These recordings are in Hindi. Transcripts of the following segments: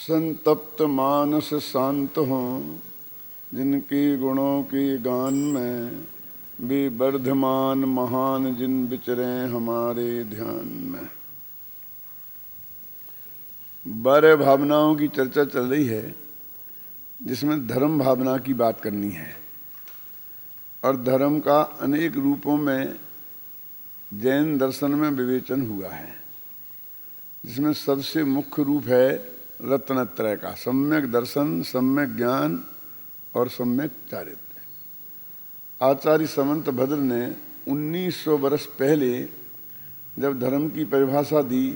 संतप्त मानस शांत हों, जिनकी गुणों की गान में भी वर्धमान महान जिन विचरे हमारे ध्यान में। बारह भावनाओं की चर्चा चल रही है, जिसमें धर्म भावना की बात करनी है। और धर्म का अनेक रूपों में जैन दर्शन में विवेचन हुआ है, जिसमें सबसे मुख्य रूप है रत्नत्रय का, सम्यक दर्शन, सम्यक ज्ञान और सम्यक चारित्र्य। आचार्य समंत भद्र ने 1900 वर्ष पहले जब धर्म की परिभाषा दी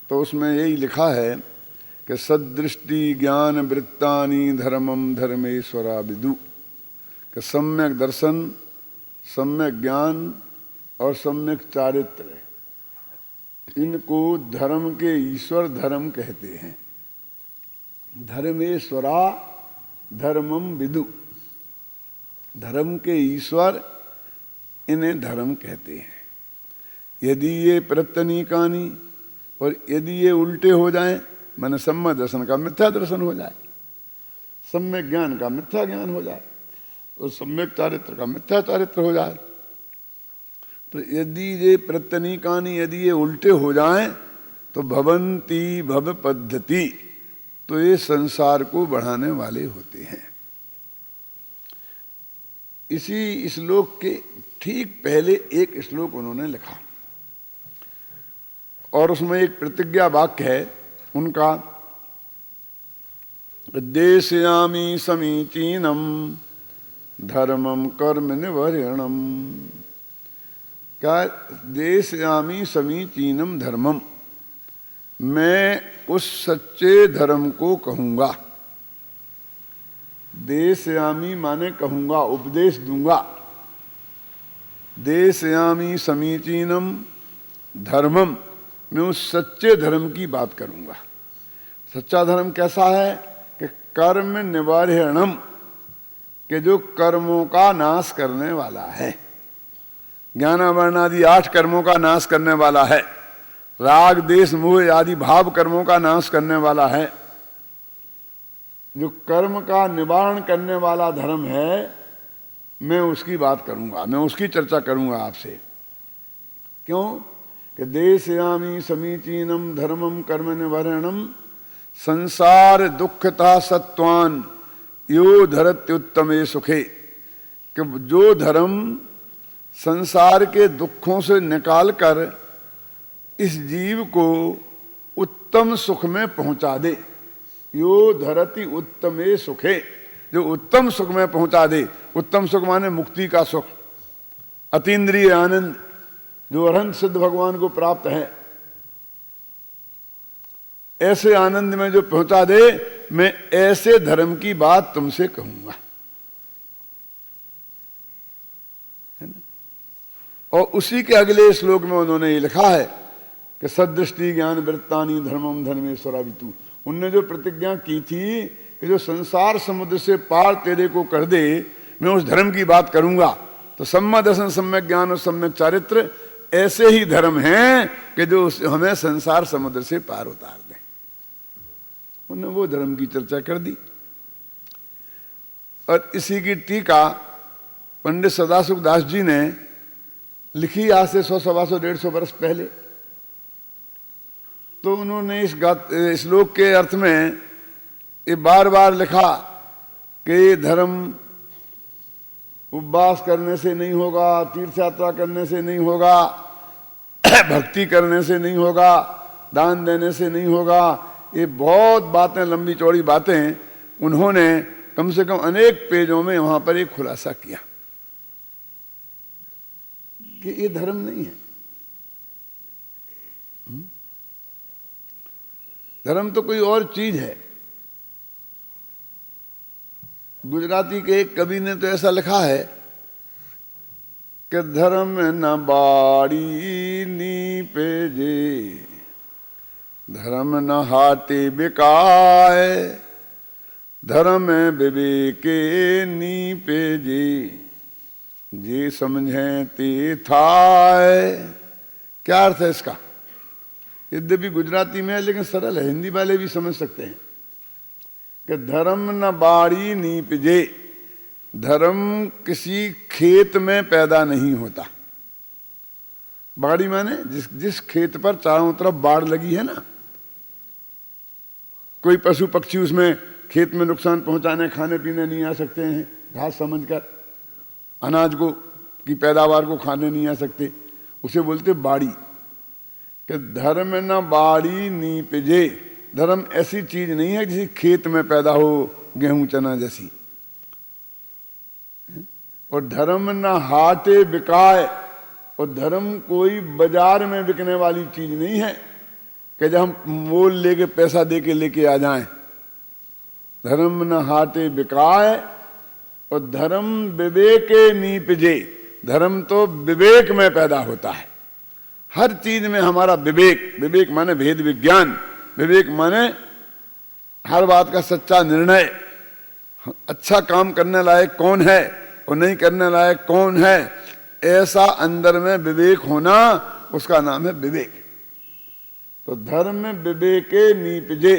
तो उसमें यही लिखा है कि सदृष्टि ज्ञान वृत्तानि धर्मम धर्मेश्वरा विदु, कि सम्यक दर्शन, सम्यक ज्ञान और सम्यक चारित्र्य, इनको धर्म के ईश्वर धर्म कहते हैं। धर्मेश्वरा धर्मम विदु, धर्म के ईश्वर इन्हें धर्म कहते हैं। यदि ये प्रत्यनीकानी, और यदि ये उल्टे हो जाएं, माने सम्यक दर्शन का मिथ्या दर्शन हो जाए, सम्यक ज्ञान का मिथ्या ज्ञान हो जाए, और सम्यक चारित्र का मिथ्या चारित्र हो जाए, तो यदि ये प्रत्यनीकानी, यदि ये उल्टे हो जाएं तो भवंती भव पद्धति, तो ये संसार को बढ़ाने वाले होते हैं। इसी श्लोक के ठीक पहले एक श्लोक उन्होंने लिखा और उसमें एक प्रतिज्ञा वाक्य है उनका, देशयामि समीचीनम धर्मम कर्म निवर्यणम। क्या? देशयामि समीचीनम धर्मम, मैं उस सच्चे धर्म को कहूंगा। देशयामि माने कहूंगा, उपदेश दूंगा। देशयामि समीचीनम धर्मम, मैं उस सच्चे धर्म की बात करूंगा। सच्चा धर्म कैसा है? कि कर्म निवारणम, कि जो कर्मों का नाश करने वाला है। ज्ञानावरण आदि 8 कर्मों का नाश करने वाला है। राग देश मोह आदि भाव कर्मों का नाश करने वाला है। जो कर्म का निवारण करने वाला धर्म है, मैं उसकी बात करूंगा, मैं उसकी चर्चा करूंगा आपसे। क्यों? कि देशयामि समीचीनम धर्मम कर्म निवारणम संसार दुखता सत्वान यो धरत्युत्तमे सुखे, कि जो धर्म संसार के दुखों से निकालकर इस जीव को उत्तम सुख में पहुंचा दे। यो धरति उत्तमे सुखे, जो उत्तम सुख में पहुंचा दे। उत्तम सुख माने मुक्ति का सुख, अतीन्द्रिय आनंद, जो अरहंत सिद्ध भगवान को प्राप्त है। ऐसे आनंद में जो पहुंचा दे, मैं ऐसे धर्म की बात तुमसे कहूंगा। और उसी के अगले श्लोक में उन्होंने ये लिखा है कि सदृष्टि ज्ञान वृत्तानि धर्मम धर्मेश्वरा वितु। उनने जो प्रतिज्ञा की थी कि जो संसार समुद्र से पार तेरे को कर दे, मैं उस धर्म की बात करूंगा। तो सम्यक दर्शन, सम्यक ज्ञान और सम्यक चारित्र ऐसे ही धर्म हैं कि जो हमें संसार समुद्र से पार उतार दें। उन्होंने वो धर्म की चर्चा कर दी। और इसी की टीका पंडित सदाशिव दास जी ने लिखी आज से 100, 125, 150 वर्ष पहले। तो उन्होंने इस श्लोक के अर्थ में ये बार बार लिखा कि ये धर्म उपवास करने से नहीं होगा, तीर्थ यात्रा करने से नहीं होगा, भक्ति करने से नहीं होगा, दान देने से नहीं होगा। ये बहुत बातें, लंबी चौड़ी बातें उन्होंने कम से कम अनेक पेजों में वहां पर एक खुलासा किया कि ये धर्म नहीं है। धर्म तो कोई और चीज है। गुजराती के एक कवि ने तो ऐसा लिखा है कि धर्म न बाड़ी नी पेजे, धर्म न हाटे बिकाए, धर्म विवेके नी पेजे, जे समझें ते थाय। क्या अर्थ है इसका? यद्यपि गुजराती में है लेकिन सरल है, हिंदी वाले भी समझ सकते हैं कि धर्म न बाड़ी नीपजे, धर्म किसी खेत में पैदा नहीं होता। बाड़ी माने जिस खेत पर चारों तरफ बाड़ लगी है ना, कोई पशु पक्षी उसमें खेत में नुकसान पहुंचाने खाने पीने नहीं आ सकते हैं, घास समझकर अनाज को की पैदावार को खाने नहीं आ सकते, उसे बोलते बाड़ी। कि धर्म न बाड़ी नीपजे, धर्म ऐसी चीज नहीं है जिसे खेत में पैदा हो, गेहूं चना जैसी। और धर्म न हाटे बिकाए, और धर्म कोई बाजार में बिकने वाली चीज नहीं है कि जब हम मोल लेके पैसा दे के लेके आ जाएं। धर्म न हाटे बिकाए, और धर्म विवेके नीपजे, धर्म तो विवेक में पैदा होता है। हर चीज में हमारा विवेक, विवेक माने भेद विज्ञान, विवेक माने हर बात का सच्चा निर्णय, अच्छा काम करने लायक कौन है और नहीं करने लायक कौन है, ऐसा अंदर में विवेक होना, उसका नाम है विवेक। तो धर्म विवेके नीपजे,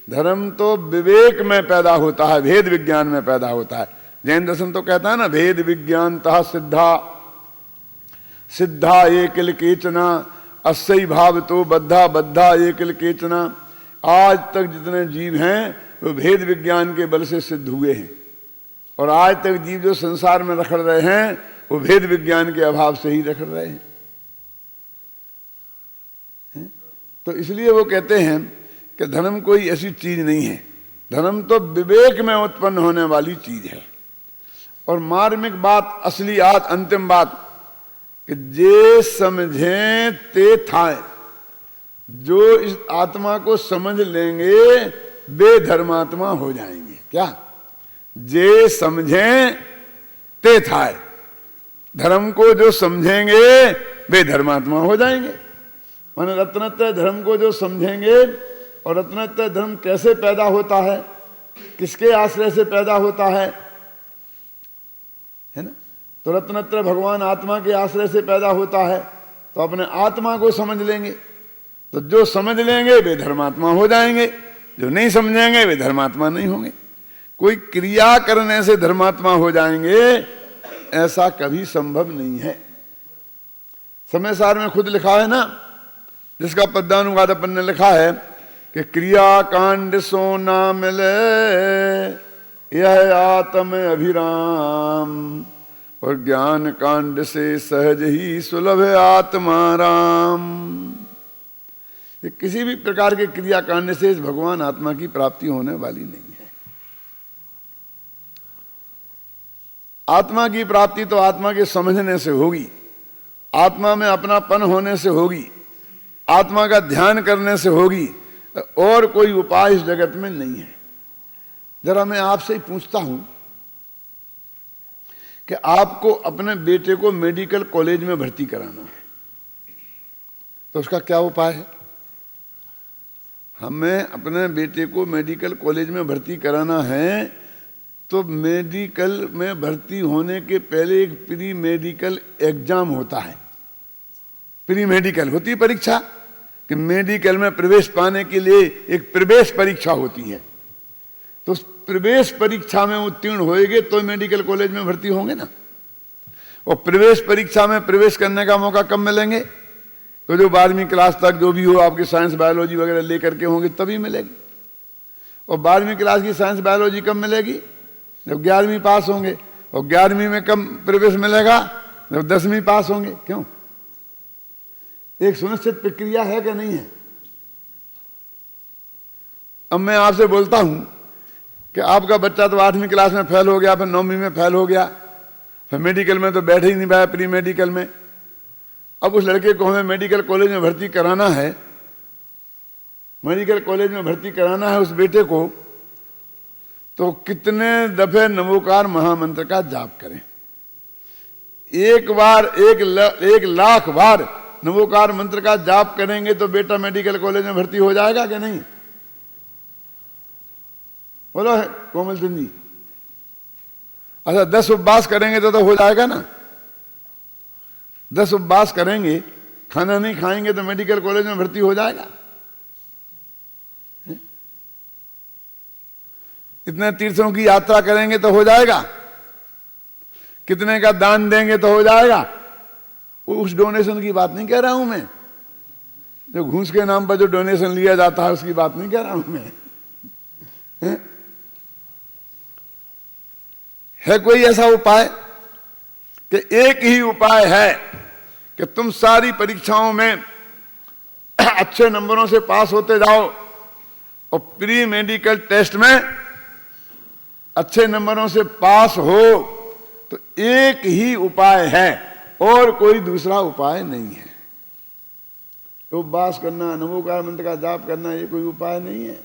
धर्म तो विवेक में पैदा होता है, भेद विज्ञान में पैदा होता है। जैन दर्शन तो कहता है ना, भेद विज्ञानतः सिद्धा, सिद्धा ये किल केचना, अस्सई भाव तो बद्धा, बद्धा ये किल केचना। आज तक जितने जीव हैं वो भेद विज्ञान के बल से सिद्ध हुए हैं, और आज तक जीव जो संसार में रखड़ रहे हैं वो भेद विज्ञान के अभाव से ही रखड़ रहे हैं। तो इसलिए वो कहते हैं कि धर्म कोई ऐसी चीज नहीं है, धर्म तो विवेक में उत्पन्न होने वाली चीज है। और मार्मिक बात, असली अंतिम बात कि जे समझें ते थाए, जो इस आत्मा को समझ लेंगे वे धर्मात्मा हो जाएंगे। क्या? जे समझें ते थाए, धर्म को जो समझेंगे वे धर्मात्मा हो जाएंगे। माने रत्नत्रय धर्म को जो समझेंगे, और रत्नत्रय धर्म कैसे पैदा होता है, किसके आश्रय से पैदा होता है ना? तो रत्नत्रय भगवान आत्मा के आश्रय से पैदा होता है। तो अपने आत्मा को समझ लेंगे, तो जो समझ लेंगे वे धर्मात्मा हो जाएंगे, जो नहीं समझेंगे वे धर्मात्मा नहीं होंगे। कोई क्रिया करने से धर्मात्मा हो जाएंगे ऐसा कभी संभव नहीं है। समय सार में खुद लिखा है ना, जिसका पद्यानुवाद अपन ने लिखा है कि क्रिया कांड सो ना मिले यह आत्म अभिराम, और ज्ञान कांड से सहज ही सुलभ आत्मा राम। ये किसी भी प्रकार के क्रिया कांड से इस भगवान आत्मा की प्राप्ति होने वाली नहीं है। आत्मा की प्राप्ति तो आत्मा के समझने से होगी, आत्मा में अपनापन होने से होगी, आत्मा का ध्यान करने से होगी, और कोई उपाय इस जगत में नहीं है। जरा मैं आपसे ही पूछता हूं कि आपको अपने बेटे को मेडिकल कॉलेज में भर्ती कराना है, तो उसका क्या उपाय है? हमें अपने बेटे को मेडिकल कॉलेज में भर्ती कराना है, तो मेडिकल में भर्ती होने के पहले एक प्री मेडिकल एग्जाम होता है। प्री मेडिकल होती है परीक्षा, कि मेडिकल में प्रवेश पाने के लिए एक प्रवेश परीक्षा होती है। तो उस प्रवेश परीक्षा में उत्तीर्ण होएंगे तो मेडिकल कॉलेज में भर्ती होंगे ना। और प्रवेश परीक्षा में प्रवेश करने का मौका कब मिलेंगे? तो जो 12वीं क्लास तक जो भी हो आपके साइंस बायोलॉजी वगैरह लेकर के होंगे तभी मिलेगी। और 12वीं क्लास की साइंस बायोलॉजी कब मिलेगी? जब 11वीं पास होंगे। और 11वीं में कब प्रवेश मिलेगा? जब 10वीं पास होंगे। क्यों? एक सुनिश्चित प्रक्रिया है कि नहीं है? अब मैं आपसे बोलता हूं कि आपका बच्चा तो 8वीं क्लास में फेल हो गया, फिर 9वीं में फेल हो गया, फिर मेडिकल में तो बैठ ही नहीं पाया, प्री मेडिकल में। अब उस लड़के को हमें मेडिकल कॉलेज में भर्ती कराना है, मेडिकल कॉलेज में भर्ती कराना है उस बेटे को, तो कितने दफे नमोकार महामंत्र का जाप करें? एक बार 1,00,000 बार नमोकार मंत्र का जाप करेंगे तो बेटा मेडिकल कॉलेज में भर्ती हो जाएगा कि नहीं? बोलो कोमल चंद जी। अच्छा 10 उपवास करेंगे तो हो जाएगा ना? 10 उपवास करेंगे, खाना नहीं खाएंगे तो मेडिकल कॉलेज में भर्ती हो जाएगा? इतने तीर्थों की यात्रा करेंगे तो हो जाएगा? कितने का दान देंगे तो हो जाएगा? उस डोनेशन की बात नहीं कह रहा हूं मैं, जो घूस के नाम पर जो डोनेशन लिया जाता है उसकी बात नहीं कह रहा हूं मैं। है कोई ऐसा उपाय कि एक ही उपाय है कि तुम सारी परीक्षाओं में अच्छे नंबरों से पास होते जाओ और प्री मेडिकल टेस्ट में अच्छे नंबरों से पास हो, तो एक ही उपाय है और कोई दूसरा उपाय नहीं है। उपवास करना, नमोकार मंत्र का जाप करना, ये कोई उपाय नहीं है,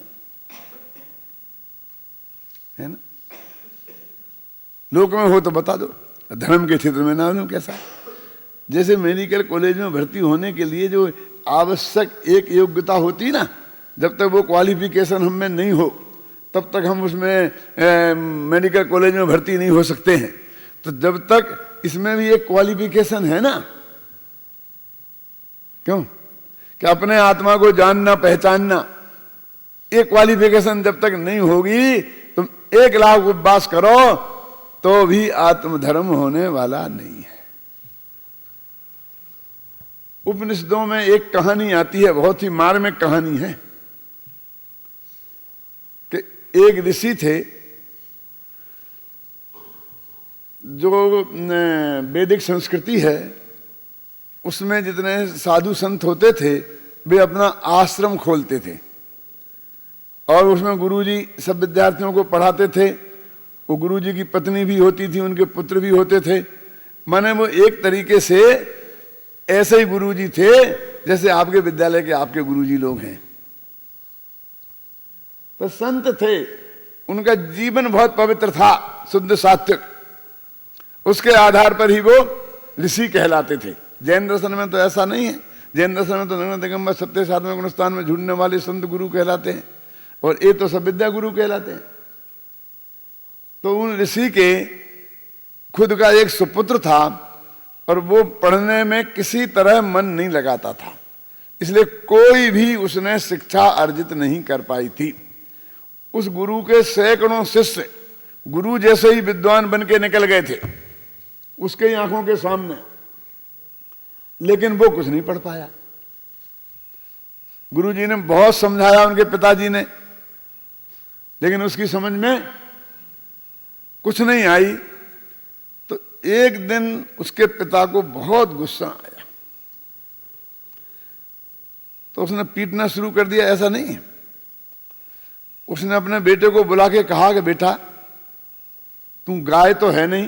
है ना? लोक में हो तो बता दो, धर्म के क्षेत्र में ना हो कैसा? जैसे मेडिकल कॉलेज में भर्ती होने के लिए जो आवश्यक एक योग्यता होती ना, जब तक वो क्वालिफिकेशन हम में नहीं हो तब तक हम उसमें मेडिकल कॉलेज में भर्ती नहीं हो सकते हैं। तो जब तक इसमें भी एक क्वालिफिकेशन है ना, क्यों कि अपने आत्मा को जानना पहचानना, एक क्वालिफिकेशन जब तक नहीं होगी तुम 1 लाख उपवास करो तो भी आत्मधर्म होने वाला नहीं है। उपनिषदों में एक कहानी आती है, बहुत ही मार्मिक कहानी है कि एक ऋषि थे जो वैदिक संस्कृति है उसमें जितने साधु संत होते थे वे अपना आश्रम खोलते थे और उसमें गुरुजी सब विद्यार्थियों को पढ़ाते थे। वो गुरुजी की पत्नी भी होती थी, उनके पुत्र भी होते थे। माने वो एक तरीके से ऐसे ही गुरुजी थे जैसे आपके विद्यालय के आपके गुरुजी लोग हैं। तो संत थे, उनका जीवन बहुत पवित्र था, शुद्ध सात्विक, उसके आधार पर ही वो ऋषि कहलाते थे। जैन दर्शन में तो ऐसा नहीं है। जैन दर्शन में तो नग्न दिगंबर सत्य साधन गुणस्थान में झूठने वाले संत गुरु कहलाते हैं और ये तो सब विद्या गुरु कहलाते हैं। तो उन ऋषि के खुद का एक सुपुत्र था और वो पढ़ने में किसी तरह मन नहीं लगाता था, इसलिए कोई भी उसने शिक्षा अर्जित नहीं कर पाई थी। उस गुरु के सैकड़ों शिष्य गुरु जैसे ही विद्वान बन के निकल गए थे उसके आंखों के सामने, लेकिन वो कुछ नहीं पढ़ पाया। गुरुजी ने बहुत समझाया, उनके पिताजी ने, लेकिन उसकी समझ में कुछ नहीं आई। तो एक दिन उसके पिता को बहुत गुस्सा आया तो उसने पीटना शुरू कर दिया। ऐसा नहीं, उसने अपने बेटे को बुला के कहा कि बेटा तू गाय तो है नहीं,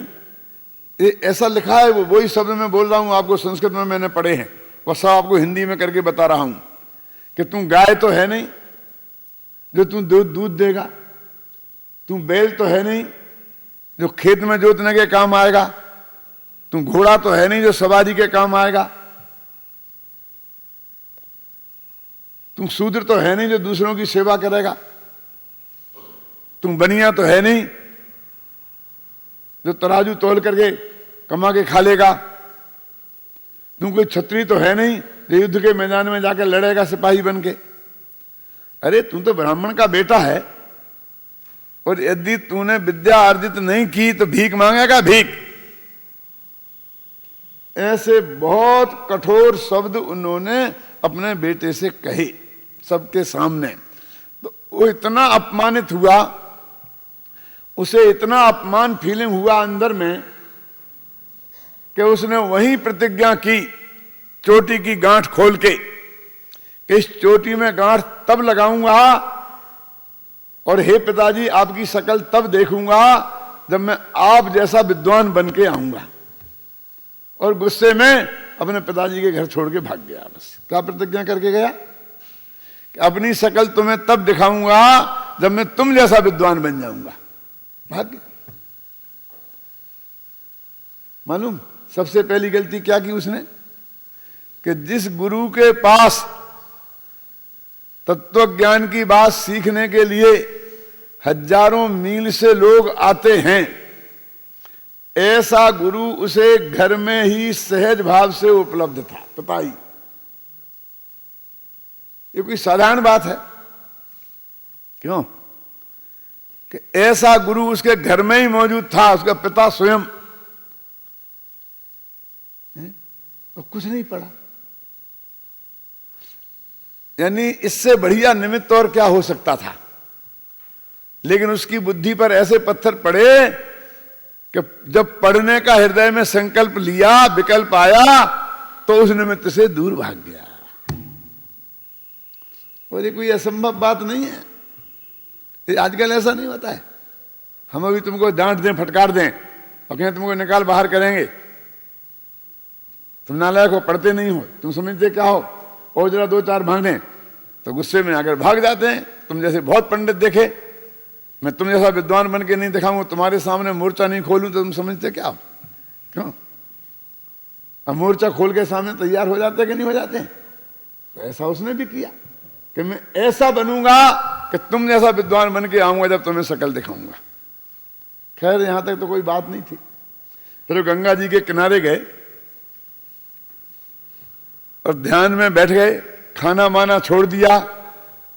ये ऐसा लिखा है, वो वही शब्द मैं बोल रहा हूं, आपको संस्कृत में मैंने पढ़े हैं, वह सब आपको हिंदी में करके बता रहा हूं कि तू गाय तो है नहीं जो तू दूध देगा, तू बैल तो है नहीं जो खेत में जोतने के काम आएगा, तू घोड़ा तो है नहीं जो सवारी के काम आएगा, तू शूद्र तो है नहीं जो दूसरों की सेवा करेगा, तू बनिया तो है नहीं जो तराजू तोल करके कमा के खा लेगा, तू कोई क्षत्रिय तो है नहीं जो युद्ध के मैदान में जाकर लड़ेगा सिपाही बन के। अरे तू तो ब्राह्मण का बेटा है और यदि तूने विद्या अर्जित नहीं की तो भीख मांगेगा, भीख। ऐसे बहुत कठोर शब्द उन्होंने अपने बेटे से कहे सबके सामने। तो वो इतना अपमानित हुआ, उसे इतना अपमान फीलिंग हुआ अंदर में कि उसने वही प्रतिज्ञा की, चोटी की गांठ खोल के, कि इस चोटी में गांठ तब लगाऊंगा और हे पिताजी आपकी शक्ल तब देखूंगा जब मैं आप जैसा विद्वान बन के आऊंगा। और गुस्से में अपने पिताजी के घर छोड़ के भाग गया। बस क्या प्रतिज्ञा करके गया कि अपनी शक्ल तुम्हें तब दिखाऊंगा जब मैं तुम जैसा विद्वान बन जाऊंगा। भाग गया। मालूम सबसे पहली गलती क्या की उसने कि जिस गुरु के पास तत्व ज्ञान की बात सीखने के लिए हजारों मील से लोग आते हैं, ऐसा गुरु उसे घर में ही सहज भाव से उपलब्ध था। पिताई, ये कोई साधारण बात है? क्यों कि ऐसा गुरु उसके घर में ही मौजूद था, उसका पिता स्वयं, और कुछ नहीं पड़ा। यानी इससे बढ़िया निमित्त और क्या हो सकता था? लेकिन उसकी बुद्धि पर ऐसे पत्थर पड़े कि जब पढ़ने का हृदय में संकल्प लिया, विकल्प आया, तो उस निमित्त से दूर भाग गया। और ये कोई असंभव बात नहीं है। ये आजकल ऐसा नहीं होता है। हम अभी तुमको डांट दें, फटकार दें और कहें तुमको निकाल बाहर करेंगे, तुम नालायक हो, पढ़ते नहीं हो, तुम समझते क्या हो, और जरा दो चार भागें तो गुस्से में आकर भाग जाते हैं। तुम जैसे बहुत पंडित देखे, मैं तुम जैसा विद्वान बन के नहीं दिखाऊंगा, तुम्हारे सामने मोर्चा नहीं खोलूं तो तुम समझते क्या हो? क्यों? अब मोर्चा खोल के सामने तैयार हो जाते कि नहीं हो जाते? तो ऐसा उसने भी किया कि मैं ऐसा बनूंगा कि तुम जैसा विद्वान बन के आऊंगा जब तुम्हें शकल दिखाऊंगा। खैर यहां तक तो कोई बात नहीं थी। फिर वो गंगा जी के किनारे गए और ध्यान में बैठ गए, खाना माना छोड़ दिया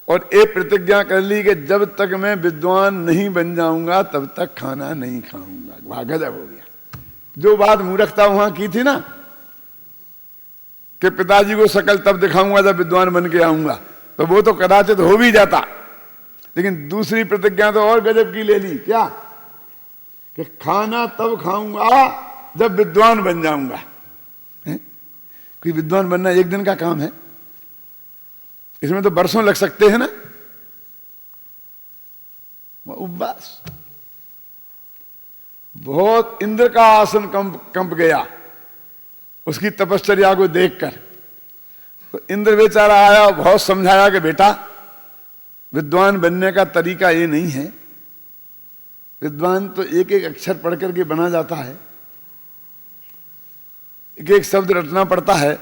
और एक प्रतिज्ञा कर ली कि जब तक मैं विद्वान नहीं बन जाऊंगा तब तक खाना नहीं खाऊंगा। वहां गजब हो गया। जो बात मूर्खता वहां की थी ना कि पिताजी को शकल तब दिखाऊंगा जब विद्वान बन के आऊंगा, तो वो तो कदाचित हो भी जाता। लेकिन दूसरी प्रतिज्ञा तो और गजब की ले ली। क्या? कि खाना तब खाऊंगा जब विद्वान बन जाऊंगा। कोई विद्वान बनना एक दिन का काम है? इसमें तो बरसों लग सकते हैं ना। उपवास, बहुत इंद्र का आसन कंप गया उसकी तपश्चर्या को देखकर। तो इंद्र बेचारा आया, बहुत समझाया कि बेटा विद्वान बनने का तरीका ये नहीं है। विद्वान तो एक एक अक्षर पढ़ करके बना जाता है, एक एक शब्द रटना पड़ता है,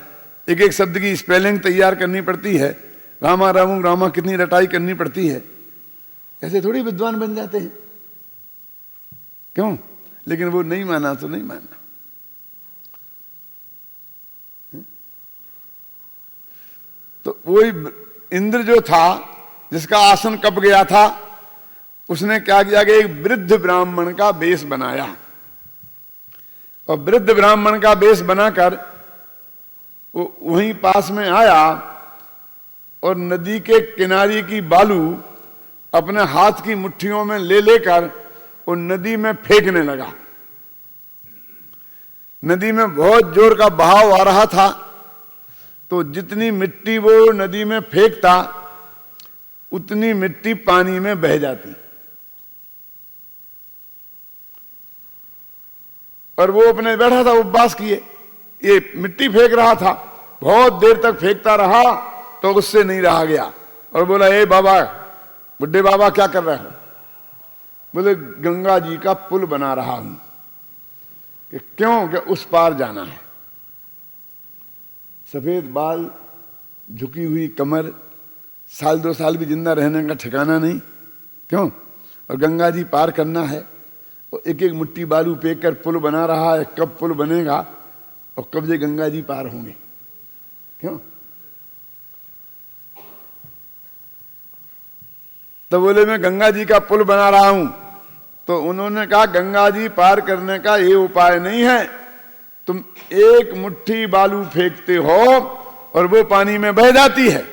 एक एक शब्द की स्पेलिंग तैयार करनी पड़ती है, रामा रामू रामा कितनी रटाई करनी पड़ती है। ऐसे थोड़ी विद्वान बन जाते हैं। क्यों? लेकिन वो नहीं माना तो नहीं माना। तो वही इंद्र जो था जिसका आसन कप गया था, उसने क्या किया कि एक वृद्ध ब्राह्मण का वेश बनाया और वृद्ध ब्राह्मण का वेश बनाकर वो वहीं पास में आया और नदी के किनारे की बालू अपने हाथ की मुट्ठियों में ले लेकर वो नदी में फेंकने लगा। नदी में बहुत जोर का बहाव आ रहा था, तो जितनी मिट्टी वो नदी में फेंकता उतनी मिट्टी पानी में बह जाती। और वो अपने बैठा था, उपवास किए, ये मिट्टी फेंक रहा था, बहुत देर तक फेंकता रहा तो उससे नहीं रहा गया और बोला, ए बाबा, बुड्ढे बाबा क्या कर रहे हो? बोले, गंगा जी का पुल बना रहा हूं। कि क्यों? कि उस पार जाना है। सफेद बाल, झुकी हुई कमर, साल दो साल भी जिंदा रहने का ठिकाना नहीं। क्यों? और गंगा जी पार करना है, और एक एक मुट्ठी बालू फेंक कर पुल बना रहा है। कब पुल बनेगा और कब ये गंगा जी पार होंगे? क्यों? तो बोले, मैं गंगा जी का पुल बना रहा हूं। तो उन्होंने कहा, गंगा जी पार करने का ये उपाय नहीं है, तुम एक मुट्ठी बालू फेंकते हो और वो पानी में बह जाती है।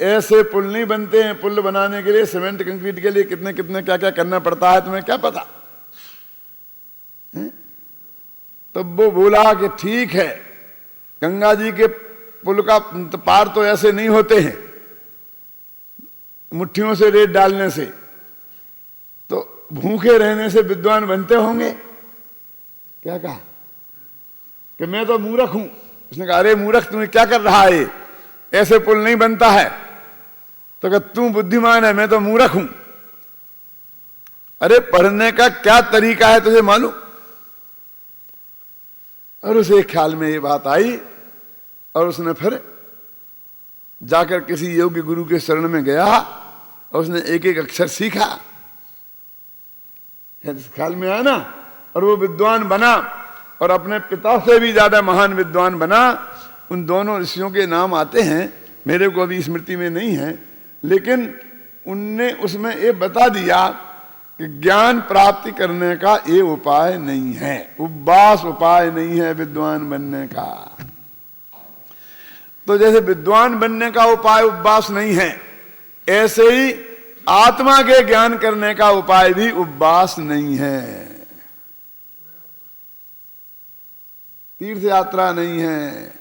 ऐसे पुल नहीं बनते हैं। पुल बनाने के लिए, सीमेंट कंक्रीट के लिए कितने कितने क्या क्या करना पड़ता है, तुम्हें क्या पता? तब वो बोला कि ठीक है, गंगा जी के पुल का पार तो ऐसे नहीं होते हैं, मुट्ठियों से रेत डालने से। तो भूखे रहने से विद्वान बनते होंगे। क्या कहा? कि मैं तो मूर्ख हूं। उसने कहा, अरे मूर्ख, तुम्हें क्या कर रहा है? ऐसे पुल नहीं बनता है। तो कहा, तू बुद्धिमान है, मैं तो मूर्ख हूं। अरे पढ़ने का क्या तरीका है तुझे मालूम? और उसे ख्याल में ये बात आई और उसने फिर जाकर किसी योग्य गुरु के शरण में गया और उसने एक एक अक्षर सीखा। ख्याल में आया ना, और वो विद्वान बना और अपने पिता से भी ज्यादा महान विद्वान बना। उन दोनों ऋषियों के नाम आते हैं, मेरे को अभी स्मृति में नहीं है, लेकिन उनने उसमें ये बता दिया कि ज्ञान प्राप्ति करने का ये उपाय नहीं है, उपवास उपाय नहीं है विद्वान बनने का। तो जैसे विद्वान बनने का उपाय उपवास नहीं है, ऐसे ही आत्मा के ज्ञान करने का उपाय भी उपवास नहीं है, तीर्थ यात्रा नहीं है,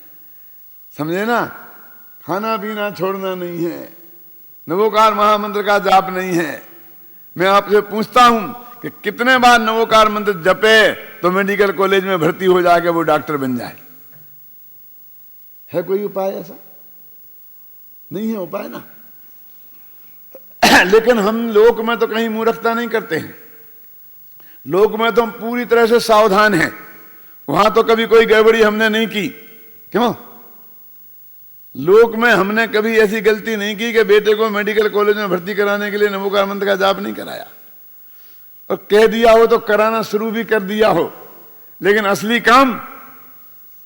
समझे ना, खाना पीना छोड़ना नहीं है, नवोकार महामंत्र का जाप नहीं है। मैं आपसे पूछता हूं कि कितने बार नवोकार मंत्र जपे तो मेडिकल कॉलेज में भर्ती हो जाके वो डॉक्टर बन जाए? है कोई उपाय ऐसा? नहीं है उपाय ना। लेकिन हम लोक में तो कहीं मूर्खता नहीं करते हैं, लोक में तो हम पूरी तरह से सावधान हैं, वहां तो कभी कोई गड़बड़ी हमने नहीं की। क्यों? लोक में हमने कभी ऐसी गलती नहीं की कि बेटे को मेडिकल कॉलेज में भर्ती कराने के लिए नवोकार मंत्र का जाप नहीं कराया, और कह दिया हो तो कराना शुरू भी कर दिया हो, लेकिन असली काम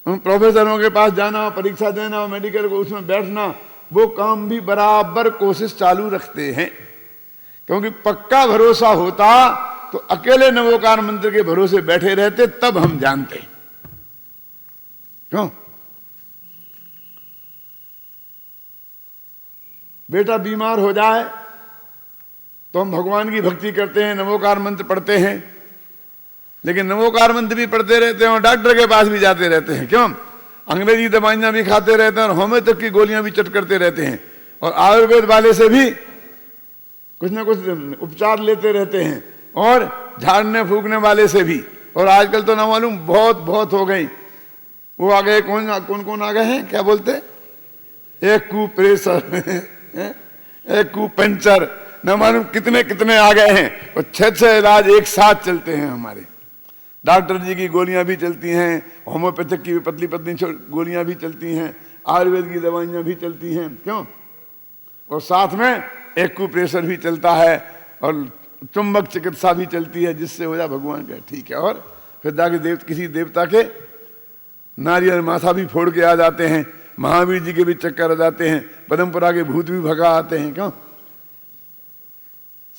उन प्रोफेसरों के पास जाना, परीक्षा देना, मेडिकल को उसमें बैठना, वो काम भी बराबर कोशिश चालू रखते हैं। क्योंकि पक्का भरोसा होता तो अकेले नवोकार मंत्र के भरोसे बैठे रहते, तब हम जानते। क्यों? बेटा बीमार हो जाए तो हम भगवान की भक्ति करते हैं, नवोकार मंत्र पढ़ते हैं, लेकिन नवोकार मंत्र भी पढ़ते रहते हैं और डॉक्टर के पास भी जाते रहते हैं। क्यों? अंग्रेजी दवाइयां भी खाते रहते हैं और होम्योपैथिक की गोलियां भी चट करते रहते हैं, और आयुर्वेद वाले से भी कुछ ना कुछ उपचार लेते रहते हैं, और झाड़ने फूकने वाले से भी। और आजकल तो ना मालूम बहुत बहुत हो गई, वो आ गए, कौन कौन आ गए हैं, क्या बोलते, एक कू प्रेशर एक कू पंचर, न मालूम कितने कितने आ गए हैं, और 6 इलाज एक साथ चलते हैं हमारे। डॉक्टर जी की गोलियां भी चलती हैं, होम्योपैथिक की पतली पतली गोलियां भी चलती हैं, आयुर्वेद की दवाइयां भी चलती हैं। क्यों? और साथ में एक्यूप्रेशर भी चलता है, और चुंबक चिकित्सा भी चलती है, जिससे हो जाए भगवान का ठीक है। और फिर जाके किसी देवता के नारियल माथा भी फोड़ के आ जाते हैं, महावीर जी के भी चक्कर आ जाते हैं, पदमपुरा के भूत भी भगा आते हैं। क्यों?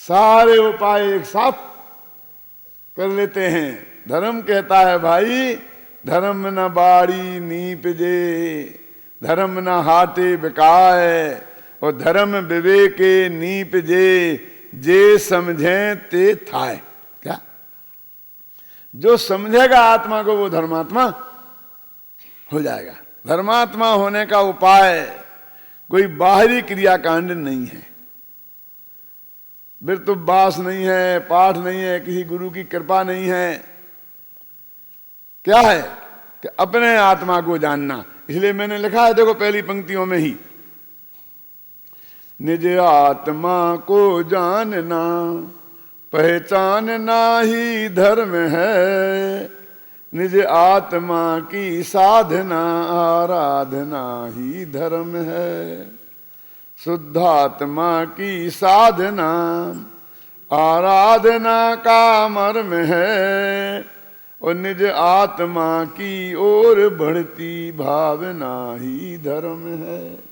सारे उपाय एक साथ कर लेते हैं। धर्म कहता है भाई, धर्म न बाड़ी नीप जे, धर्म न हाथे बिकाए, और धर्म विवेके नीप जे समझे ते थाए। क्या? जो समझेगा आत्मा को वो धर्मात्मा हो जाएगा। धर्मात्मा होने का उपाय कोई बाहरी क्रियाकांड नहीं है, बिरतुब्बास नहीं है, पाठ नहीं है, किसी गुरु की कृपा नहीं है। क्या है? कि अपने आत्मा को जानना। इसलिए मैंने लिखा है, देखो पहली पंक्तियों में ही, निज आत्मा को जानना पहचानना ही धर्म है, निज आत्मा की साधना आराधना ही धर्म है, शुद्धात्मा की साधना आराधना का मर्म है, और निज आत्मा की ओर बढ़ती भावना ही धर्म है।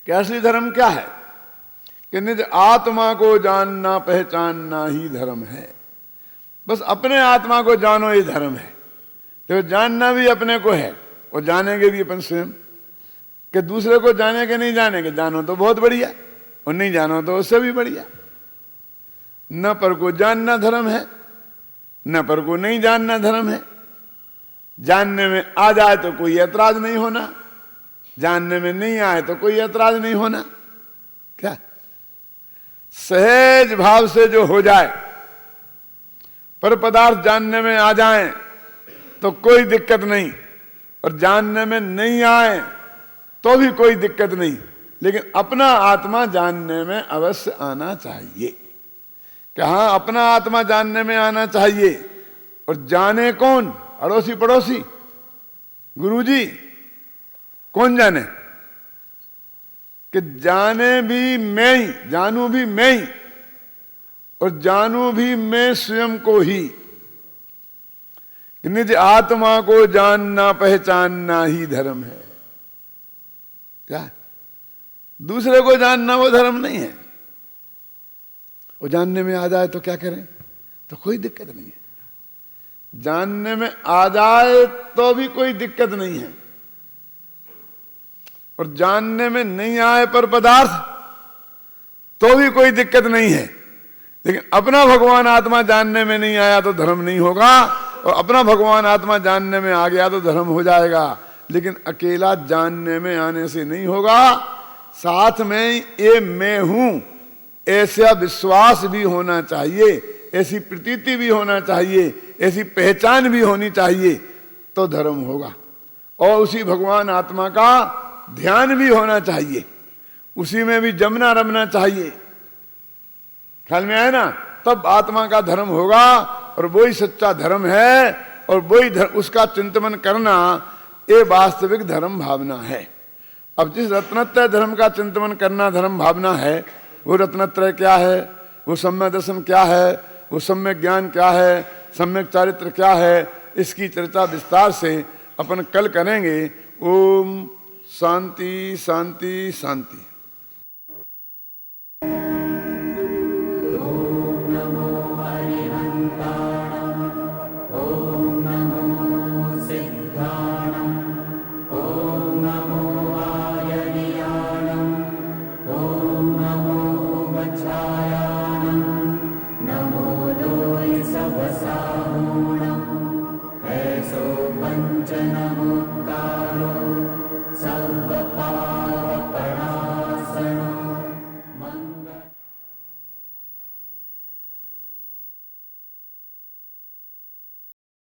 कैसी धर्म क्या है? कि निज आत्मा को जानना पहचानना ही धर्म है। बस अपने आत्मा को जानो, ये धर्म है। तो जानना भी अपने को है, और जानेंगे भी अपन स्वयं। कि दूसरे को जाने के नहीं जानेंगे, जानो तो बहुत बढ़िया, और नहीं जानो तो उससे भी बढ़िया। न पर को जानना धर्म है, न पर को नहीं जानना धर्म है। जानने में आ जाए तो कोई ऐतराज नहीं होना, जानने में नहीं आए तो कोई ऐतराज नहीं होना। क्या? सहज भाव से जो हो जाए, पर पदार्थ जानने में आ जाए तो कोई दिक्कत नहीं, और जानने में नहीं आए तो भी कोई दिक्कत नहीं, लेकिन अपना आत्मा जानने में अवश्य आना चाहिए। कहाँ? अपना आत्मा जानने में आना चाहिए। और जाने कौन? अड़ोसी पड़ोसी, गुरुजी, कौन जाने? कि जाने भी मैं ही, जानू भी मैं ही, और जानू भी मैं स्वयं को ही। निज आत्मा को जानना पहचानना ही धर्म है। क्या दूसरे को जानना वो धर्म नहीं है। वो जानने में आ जाए तो क्या करें, तो कोई दिक्कत नहीं है। जानने में आ जाए तो भी कोई दिक्कत नहीं है, और जानने में नहीं आए पर पदार्थ तो भी कोई दिक्कत नहीं है। लेकिन अपना भगवान आत्मा जानने में नहीं आया तो धर्म नहीं होगा, और अपना भगवान आत्मा जानने में आ गया तो धर्म हो जाएगा। लेकिन अकेला जानने में आने से नहीं होगा, साथ में ये मैं हूं ऐसा विश्वास भी होना चाहिए, ऐसी प्रतीति भी होना चाहिए, ऐसी पहचान भी होनी चाहिए, तो धर्म होगा। और उसी भगवान आत्मा का ध्यान भी होना चाहिए, उसी में भी जमना रमना चाहिए। ख्याल में आए ना, तब आत्मा का धर्म होगा, और वही सच्चा धर्म है, और वही उसका चिंतन करना ये वास्तविक धर्म भावना है। अब जिस रत्नत्रय धर्म का चिंतन करना धर्म भावना है, वो रत्नत्रय क्या है, वो सम्यक दर्शन क्या है, वो सम्यक ज्ञान क्या है, सम्यक चारित्र क्या है, इसकी चर्चा विस्तार से अपन कल करेंगे। ओम शांति शांति शांति। ऐसो पंच नमोकारो